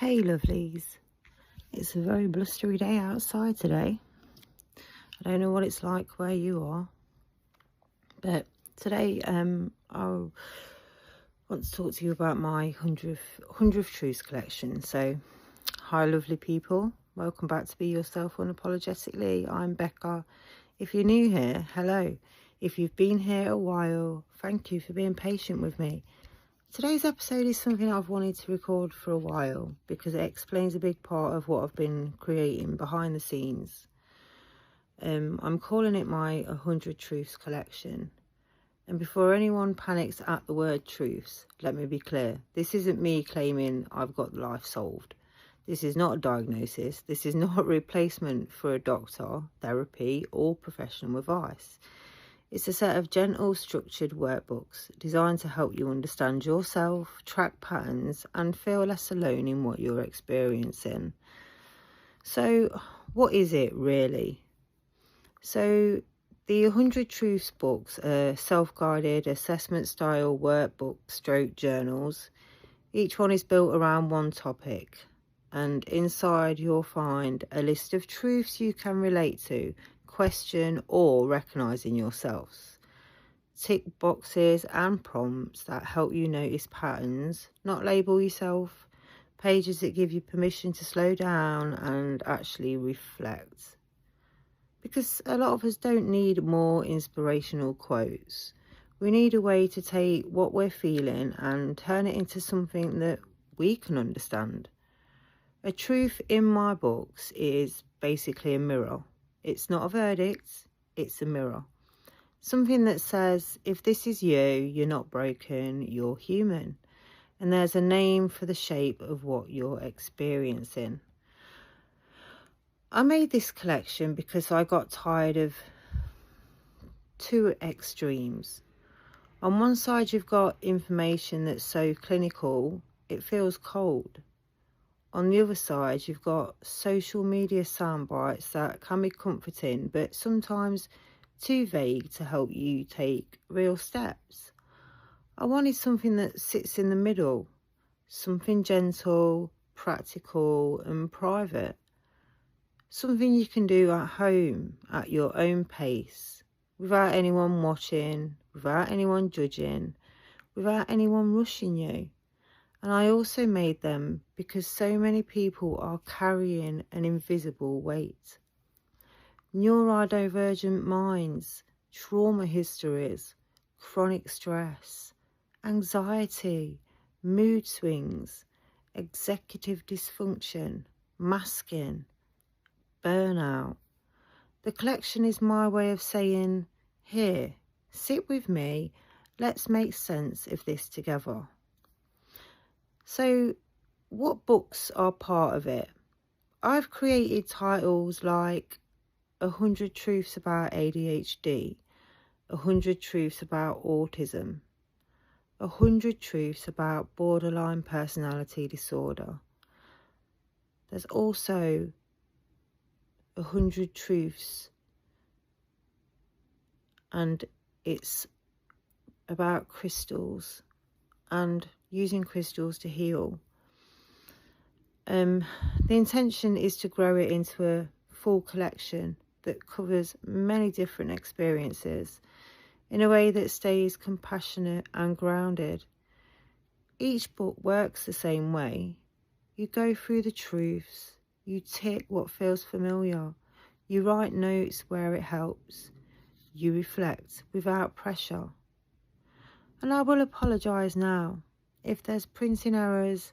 Hey lovelies, it's a very blustery day outside today. I don't know what it's like where you are, but today I want to talk to you about my 100th Truths collection. So, hi lovely people, welcome back to Be Yourself Unapologetically. I'm Becca. If you're new here, hello. If you've been here a while, thank you for being patient with me. Today's episode is something I've wanted to record for a while because it explains a big part of what I've been creating behind the scenes. I'm calling it my 100 Truths collection. And before anyone panics at the word truths, let me be clear. This isn't me claiming I've got life solved. This is not a diagnosis. This is not a replacement for a doctor, therapy, or professional advice. It's a set of gentle, structured workbooks designed to help you understand yourself, track patterns, and feel less alone in what you're experiencing. So, what is it really? So, the 100 Truths books are self-guided, assessment-style workbook stroke journals. Each one is built around one topic, and inside you'll find a list of truths you can relate to, question or recognise in yourselves. Tick boxes and prompts that help you notice patterns, not label yourself. Pages that give you permission to slow down and actually reflect. Because a lot of us don't need more inspirational quotes. We need a way to take what we're feeling and turn it into something that we can understand. A truth in my books is basically a mirror. It's not a verdict, it's a mirror. Something that says, if this is you, you're not broken, you're human. And there's a name for the shape of what you're experiencing. I made this collection because I got tired of two extremes. On one side, you've got information that's so clinical, it feels cold. On the other side, you've got social media sound bites that can be comforting, but sometimes too vague to help you take real steps. I wanted something that sits in the middle, something gentle, practical and private. Something you can do at home, at your own pace, without anyone watching, without anyone judging, without anyone rushing you. And I also made them because so many people are carrying an invisible weight. Neurodivergent minds, trauma histories, chronic stress, anxiety, mood swings, executive dysfunction, masking, burnout. The collection is my way of saying, here, sit with me, let's make sense of this together. So, what books are part of it? I've created titles like 100 Truths About ADHD, 100 Truths About Autism, 100 Truths About Borderline Personality Disorder. There's also 100 Truths, and it's about crystals and using crystals to heal. The intention is to grow it into a full collection that covers many different experiences in a way that stays compassionate and grounded. Each book works the same way. You go through the truths, you tick what feels familiar, you write notes where it helps, you reflect without pressure. And I will apologise now. If there's printing errors,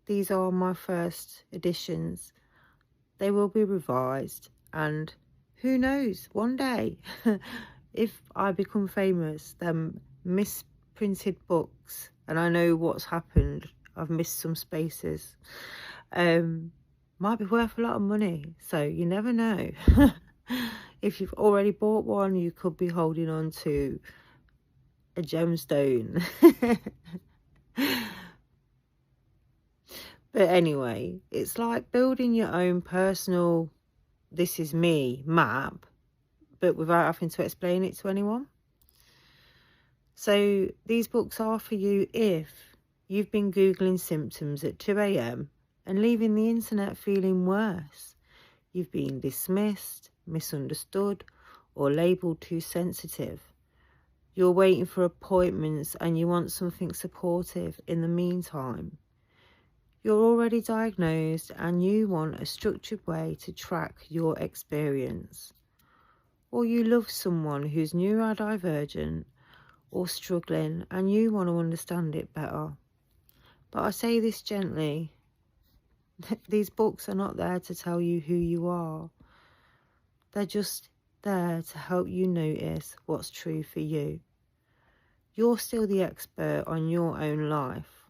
these are my first editions. They will be revised, and who knows, one day, if I become famous, then misprinted books, and I know what's happened, I've missed some spaces, might be worth a lot of money, so you never know. If you've already bought one, you could be holding on to a gemstone. But anyway, it's like building your own personal "this is me" map, but without having to explain it to anyone. So these books are for you if you've been Googling symptoms at 2 a.m, and leaving the internet feeling worse. You've been dismissed, misunderstood, or labelled too sensitive. You're waiting for appointments and you want something supportive in the meantime. You're already diagnosed and you want a structured way to track your experience. Or you love someone who's neurodivergent or struggling and you want to understand it better. But I say this gently. These books are not there to tell you who you are. They're just there to help you notice what's true for you. You're still the expert on your own life.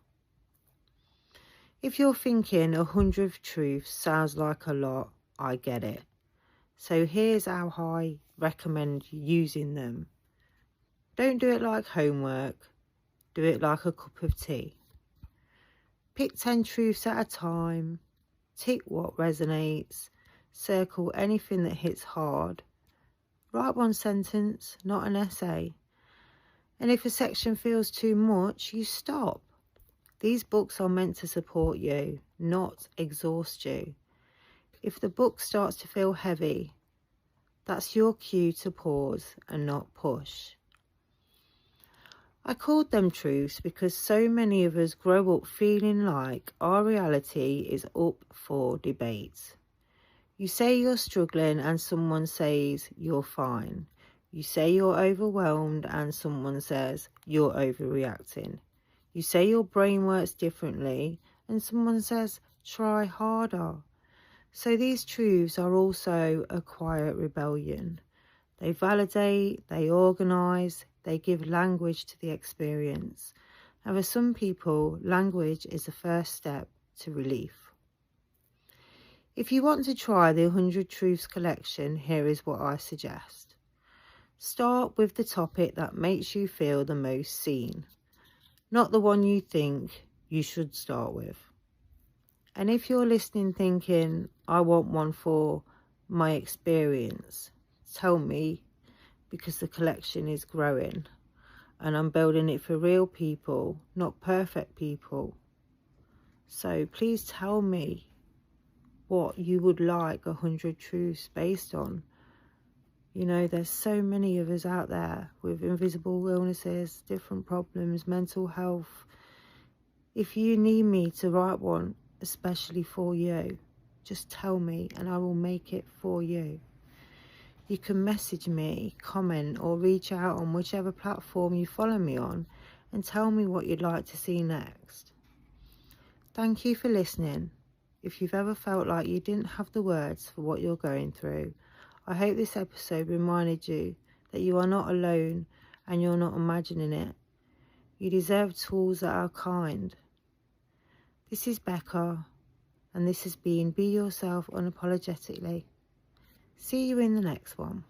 If you're thinking 100 truths sounds like a lot, I get it. So here's how I recommend using them. Don't do it like homework. Do it like a cup of tea. Pick 10 truths at a time. Tick what resonates. Circle anything that hits hard. Write one sentence, not an essay. And if a section feels too much, you stop. These books are meant to support you, not exhaust you. If the book starts to feel heavy, that's your cue to pause and not push. I called them truths because so many of us grow up feeling like our reality is up for debate. You say you're struggling and someone says you're fine. You say you're overwhelmed and someone says you're overreacting. You say your brain works differently and someone says try harder. So these truths are also a quiet rebellion. They validate, they organise, they give language to the experience. And for some people, language is the first step to relief. If you want to try the 100 Truths collection, here is what I suggest. Start with the topic that makes you feel the most seen, not the one you think you should start with. And if you're listening thinking, I want one for my experience, tell me, because the collection is growing and I'm building it for real people, not perfect people. So please tell me what you would like 100 truths based on. You know, there's so many of us out there with invisible illnesses, different problems, mental health. If you need me to write one especially for you, just tell me and I will make it for you. You can message me, comment or reach out on whichever platform you follow me on and tell me what you'd like to see next. Thank you for listening. If you've ever felt like you didn't have the words for what you're going through, I hope this episode reminded you that you are not alone and you're not imagining it. You deserve tools that are kind. This is Becca, and this has been Be Yourself Unapologetically. See you in the next one.